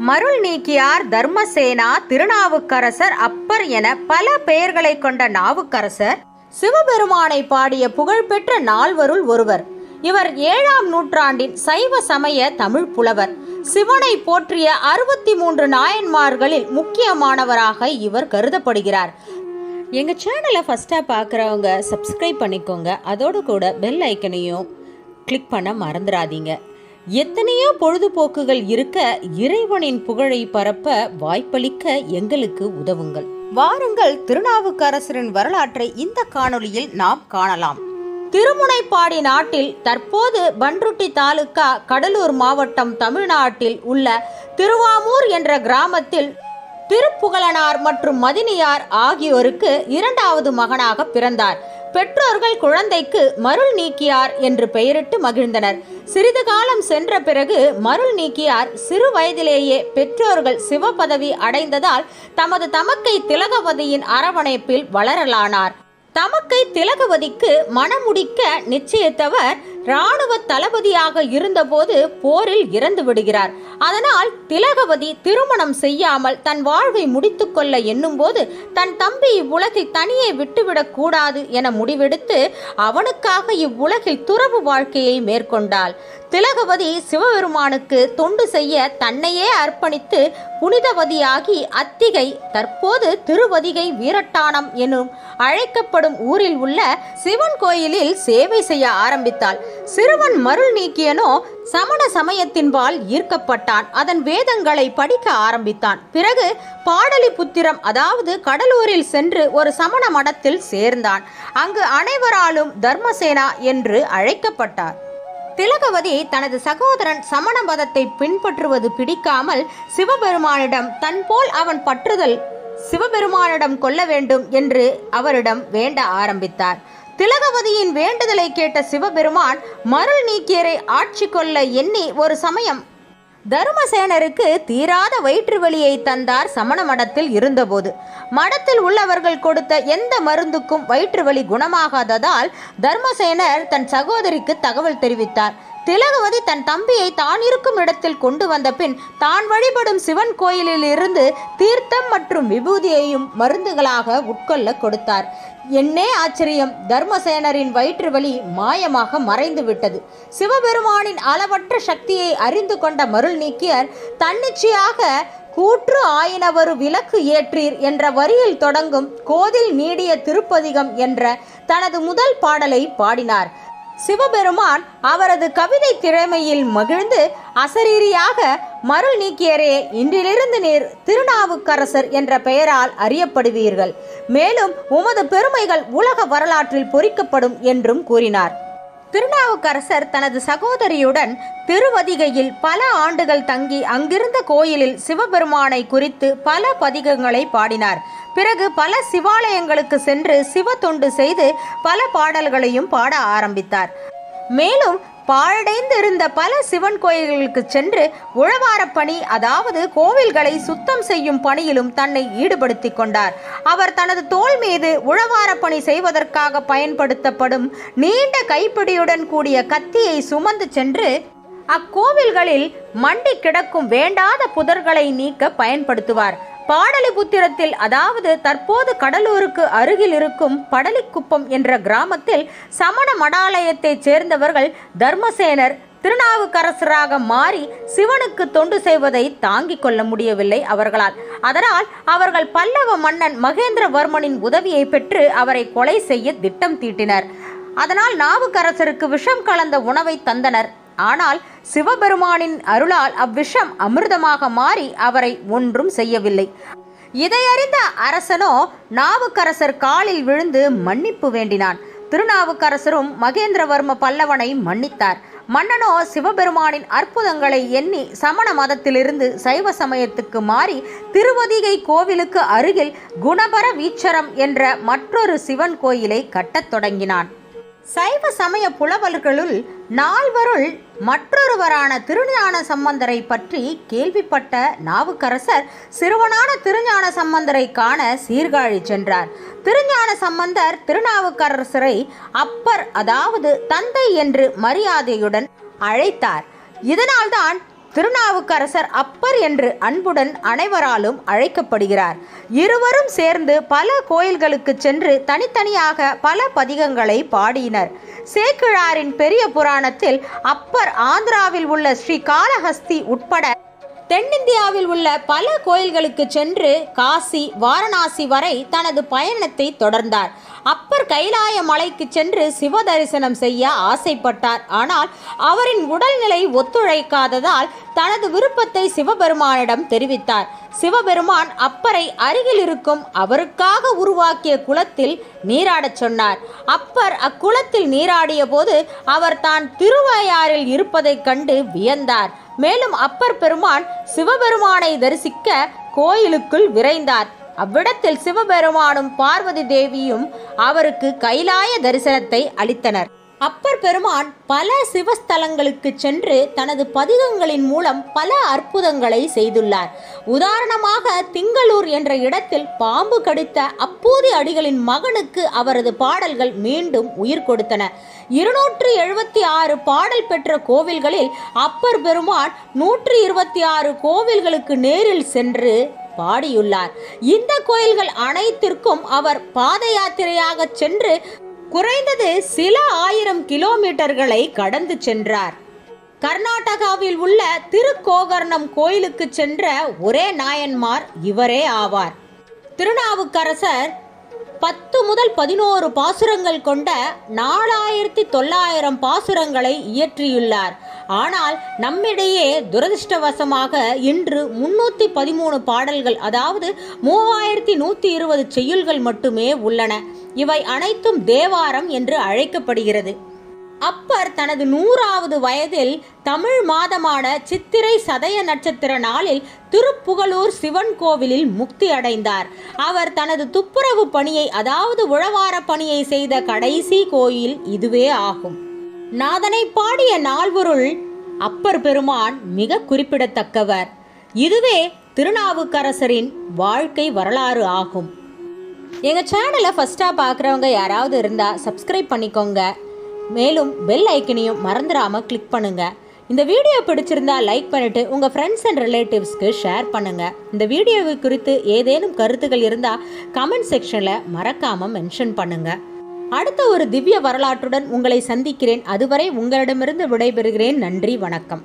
மருள் நீக்கியார், தர்மசேனா, திருநாவுக்கரசர், அப்பர் என பல பெயர்களை கொண்ட நாவுக்கரசர் சிவபெருமானை பாடிய புகழ்பெற்ற நால்வருள் ஒருவர். இவர் 7ஆம் நூற்றாண்டின் சைவ சமய தமிழ் புலவர். சிவனை போற்றிய 63 நாயன்மார்களில் முக்கியமானவராக இவர் கருதப்படுகிறார். எங்கள் சேனலை ஃபஸ்ட்டாக பார்க்குறவங்க சப்ஸ்கிரைப் பண்ணிக்கோங்க. அதோடு கூட பெல் ஐக்கனையும் கிளிக் பண்ண மறந்துடாதீங்க. எத்தனையோ பொழுதுபோக்குகள் இருக்க இறைவனின் புகழை பரப்ப வாய்ப்பளிக்க எங்களுக்கு உதவுங்கள். வாருங்கள், திருநாவுக்கரசரின் வரலாற்றை இந்த காணொளியில் நாம் காணலாம். திருமுனைப்பாடி நாட்டில் தற்போது பண்ருட்டி தாலுகா, கடலூர் மாவட்டம், தமிழ்நாட்டில் உள்ள திருவாமூர் என்ற கிராமத்தில் திருப்புகழனார் மற்றும் மதினியார் ஆகியோருக்கு 2வது மகனாக பிறந்தார். பெற்றோர்கள் குழந்தைக்கு மருள் நீக்கியார் என்று பெயரிட்டு மகிழ்ந்தனர். சிறிது காலம் சென்ற பிறகு மருள் நீக்கியார் சிறு வயதிலேயே பெற்றோர்கள் சிவபதவி அடைந்ததால் தமது தமக்கை திலகவதியின் அரவணைப்பில் வளரலானார். தமக்கை திலகவதிக்கு மணமுடிக்க நிச்சயித்தவர் இராணுவ தளபதியாக இருந்தபோது போரில் இறந்து விடுகிறார். அதனால் திலகவதி திருமணம் செய்யாமல் தன் வாழ்வை முடித்துக்கொள்ள எண்ணும் போது தன் தம்பி இவ்வுலகில் தனியே விட்டுவிடக் கூடாது என முடிவெடுத்து அவனுக்காக இவ்வுலகில் துறவு வாழ்க்கையை மேற்கொண்டாள். திலகவதி சிவபெருமானுக்கு தொண்டு செய்ய தன்னையே அர்ப்பணித்து புனிதவதியாகி அத்திகை, தற்போது திருவதிகை வீரட்டானம் எனும் அழைக்கப்படும் ஊரில் உள்ள சிவன் கோயிலில் சேவை செய்ய ஆரம்பித்தாள். சிறுவன் மருள் நீக்கியனோ சமண சமயத்தின்பால் ஈர்க்கப்பட்டான். அதன் வேதங்களை படிக்க ஆரம்பித்தான். பிறகு பாடலிபுத்திரம், அதாவது கடலூரில் சென்று ஒரு சமண மடத்தில் சேர்ந்தான். அங்கு அனைவராலும் தர்மசேனா என்று அழைக்கப்பட்டார். திலகவதி தனது சகோதரன் சமண மதத்தை பின்பற்றுவது பிடிக்காமல் சிவபெருமானிடம் தன் போல் அவன் பற்றுதல் சிவபெருமானிடம் கொள்ள வேண்டும் என்று அவரிடம் வேண்ட ஆரம்பித்தார். திலகவதியின் வேண்டுதலை கேட்ட சிவபெருமான் மருள் நீக்கியரை ஆட்சி கொள்ள எண்ணி ஒரு சமயம் தர்மசேனருக்கு தீராத வயிற்று வலியை தந்தார். சமண மடத்தில் இருந்தபோது மடத்தில் உள்ளவர்கள் கொடுத்த எந்த மருந்துக்கும் வயிற்று வலி குணமாகாததால் தர்மசேனர் தன் சகோதரிக்கு தகவல் தெரிவித்தார். திலகவதி தன் தம்பியை தான் இருக்கும் இடத்தில் கொண்டு வந்த பின் தான் வழிபடும் சிவன் கோயிலில் இருந்து தீர்த்தம் மற்றும் விபூதியையும் மருந்துகளாக உட்கொள்ள கொடுத்தார். என்னே ஆச்சரியம், தர்மசேனரின் வயிற்று வலி மாயமாக மறைந்து விட்டது. சிவபெருமானின் அளவற்ற சக்தியை அறிந்து கொண்ட மருள் நீக்கியர் தன்னிச்சையாக கூற்று ஆயினவரு விளக்கு ஏற்றீர் என்ற வரியில் தொடங்கும் கோதில் நீடிய திருப்பதிகம் என்ற தனது முதல் பாடலை பாடினார். சிவபெருமான் அவரது கவிதை திறமையில் மகிழ்ந்து அசரீரியாக மருள் நீக்கியரே, இன்றிலிருந்து நீர் திருநாவுக்கரசர் என்ற பெயரால் அறியப்படுவீர்கள். மேலும் உமது பெருமைகள் உலக வரலாற்றில் பொறிக்கப்படும் என்றும் கூறினார். திருநாவுக்கரசர் தனது சகோதரியுடன் திருவதிகையில் பல ஆண்டுகள் தங்கி அங்கிருந்த கோயிலில் சிவபெருமானை குறித்து பல பதிகங்களை பாடினார். பிறகு பல சிவாலயங்களுக்கு சென்று சிவ தொண்டு செய்து பல பாடல்களையும் பாட ஆரம்பித்தார். மேலும் பாழடைந்திருந்த பல சிவன் கோயில்களுக்கு சென்று உழவாரப் பணி, அதாவது கோவில்களை சுத்தம் செய்யும் பணியிலும் தன்னை ஈடுபடுத்தி கொண்டார். அவர் தனது தோள் மீது உழவாரப் பணி செய்வதற்காக பயன்படுத்தப்படும் நீண்ட கைப்பிடியுடன் கூடிய கத்தியை சுமந்து சென்று அக்கோவில்களில் மண்டி கிடக்கும் வேண்டாத புதர்களை நீக்க பயன்படுத்துவார். பாடலிபுத்திரத்தில், அதாவது தற்போது கடலூருக்கு அருகில் இருக்கும் படலிக்குப்பம் என்ற கிராமத்தில் சமண மடாலயத்தைச் சேர்ந்தவர்கள் தர்மசேனர் திருநாவுக்கரசராக மாறி சிவனுக்கு தொண்டு செய்வதை தாங்கிக் கொள்ள முடியவில்லை அவர்களால். அதனால் அவர்கள் பல்லவ மன்னன் மகேந்திரவர்மனின் உதவியை பெற்று அவரை கொலை செய்ய திட்டம் தீட்டினர். அதனால் நாவுக்கரசருக்கு விஷம் கலந்த உணவை தந்தனர். ஆனால் சிவபெருமானின் அருளால் அவ்விஷம் அமிர்தமாக மாறி அவரை ஒன்றும் செய்யவில்லை. இதையறிந்த அரசனோ நாவுக்கரசர் காலில் விழுந்து மன்னிப்பு வேண்டினான். திருநாவுக்கரசரும் மகேந்திரவர்ம பல்லவனை மன்னித்தார். மன்னனோ சிவபெருமானின் அற்புதங்களை எண்ணி சமண மதத்திலிருந்து சைவ சமயத்துக்கு மாறி திருவதிகை கோவிலுக்கு அருகில் குணபர வீச்சரம் என்ற மற்றொரு சிவன் கோயிலை கட்டத் தொடங்கினான். சைவ சமய புலவர்களுள் நால்வருள் மற்றொருவரான திருஞான சம்பந்தரை பற்றி கேள்விப்பட்ட நாவுக்கரசர் சிறுவனான திருஞான சம்பந்தரை காண சீர்காழி சென்றார். திருஞான சம்பந்தர் திருநாவுக்கரசரை அப்பர், அதாவது தந்தை என்று மரியாதையுடன் அழைத்தார். இதனால்தான் திருநாவுக்கரசர் அப்பர் என்று அன்புடன் அனைவராலும் அழைக்கப்படுகிறார். இருவரும் சேர்ந்து பல கோயில்களுக்கு சென்று தனித்தனியாக பல பதிகங்களை பாடினர். சேக்கிழாரின் பெரிய புராணத்தில் அப்பர் ஆந்திராவில் உள்ள ஸ்ரீகாளஹஸ்தி உட்பட தென்னிந்தியாவில் உள்ள பல கோயில்களுக்கு சென்று காசி, வாரணாசி வரை தனது பயணத்தை தொடர்ந்தார். அப்பர் கைலாய மலைக்கு சென்று சிவ தரிசனம் செய்ய ஆசைப்பட்டார். ஆனால் அவரின் உடல்நிலை ஒத்துழைக்காததால் தனது விருப்பத்தை சிவபெருமானிடம் தெரிவித்தார். சிவபெருமான் அப்பரை அருகில் இருக்கும் அவருக்காக உருவாக்கிய குளத்தில் நீராடச் சொன்னார். அப்பர் அக்குளத்தில் நீராடிய போது அவர் தான் திருவையாறில் இருப்பதைக் கண்டு வியந்தார். மேலும் அப்பர் பெருமான் சிவபெருமானை தரிசிக்க கோயிலுக்குள் விரைந்தார். அவ்விடத்தில் சிவபெருமானும் பார்வதி தேவியும் அவருக்கு கைலாய தரிசனத்தை அளித்தனர். அப்பர் பெருமான் பல சிவஸ்தலங்களுக்கு சென்று தனது பதிகங்களின் மூலம் பல அற்புதங்களை செய்துள்ளார். உதாரணமாக திங்களூர் என்ற இடத்தில் பாம்பு கடித்த அப்பூதி அடிகளின் மகனுக்கு அவரது பாடல்கள் மீண்டும் உயிர் கொடுத்தன. 276 பாடல் பெற்ற கோவில்களில் அப்பர் பெருமான் 126 கோவில்களுக்கு நேரில் சென்று பாடியுள்ளார். இந்த கோயில்கள் அனைத்திற்கும் அவர் பாத யாத்திரையாக சென்று குறைந்தது சில 1000 கிலோமீட்டர்களை கடந்து சென்றார். கர்நாடகாவில் உள்ள திருக்கோகர்ணம் கோயிலுக்கு சென்ற ஒரே நாயன்மார் இவரே ஆவார். திருநாவுக்கரசர் 10 முதல் 11 பாசுரங்கள் கொண்ட 4900 பாசுரங்களை இயற்றியுள்ளார். ஆனால் நம்மிடையே துரதிர்ஷ்டவசமாக இன்று 313 பாடல்கள், அதாவது 3120 செய்யுள்கள் மட்டுமே உள்ளன. இவை அனைத்தும் தேவாரம் என்று அழைக்கப்படுகிறது. அப்பர் தனது 100வது வயதில் தமிழ் மாதமான சித்திரை சதய நட்சத்திர நாளில் திருப்புகலூர் சிவன் கோவிலில் முக்தி அடைந்தார். அவர் தனது துப்புரவு பணியை, அதாவது உழவார பணியை செய்த கடைசி கோயில் இதுவே ஆகும். நாதனை பாடிய நால்வருள் அப்பர் பெருமான் மிக குறிப்பிடத்தக்கவர். இதுவே திருநாவுக்கரசரின் வாழ்க்கை வரலாறு ஆகும். எங்கள் சேனலை ஃபஸ்ட்டாக பார்க்குறவங்க யாராவது இருந்தால் சப்ஸ்கிரைப் பண்ணிக்கோங்க. மேலும் பெல் ஐக்கனையும் மறந்துடாமல் கிளிக் பண்ணுங்கள். இந்த வீடியோ பிடிச்சிருந்தா லைக் பண்ணிவிட்டு உங்கள் ஃப்ரெண்ட்ஸ் அண்ட் ரிலேட்டிவ்ஸ்க்கு ஷேர் பண்ணுங்கள். இந்த வீடியோவை குறித்து ஏதேனும் கருத்துக்கள் இருந்தால் கமெண்ட் செக்ஷனில் மறக்காமல் மென்ஷன் பண்ணுங்கள். அடுத்த ஒரு திவ்ய வரலாற்றுடன் உங்களை சந்திக்கிறேன். அதுவரை உங்களிடமிருந்து விடைபெறுகிறேன். நன்றி, வணக்கம்.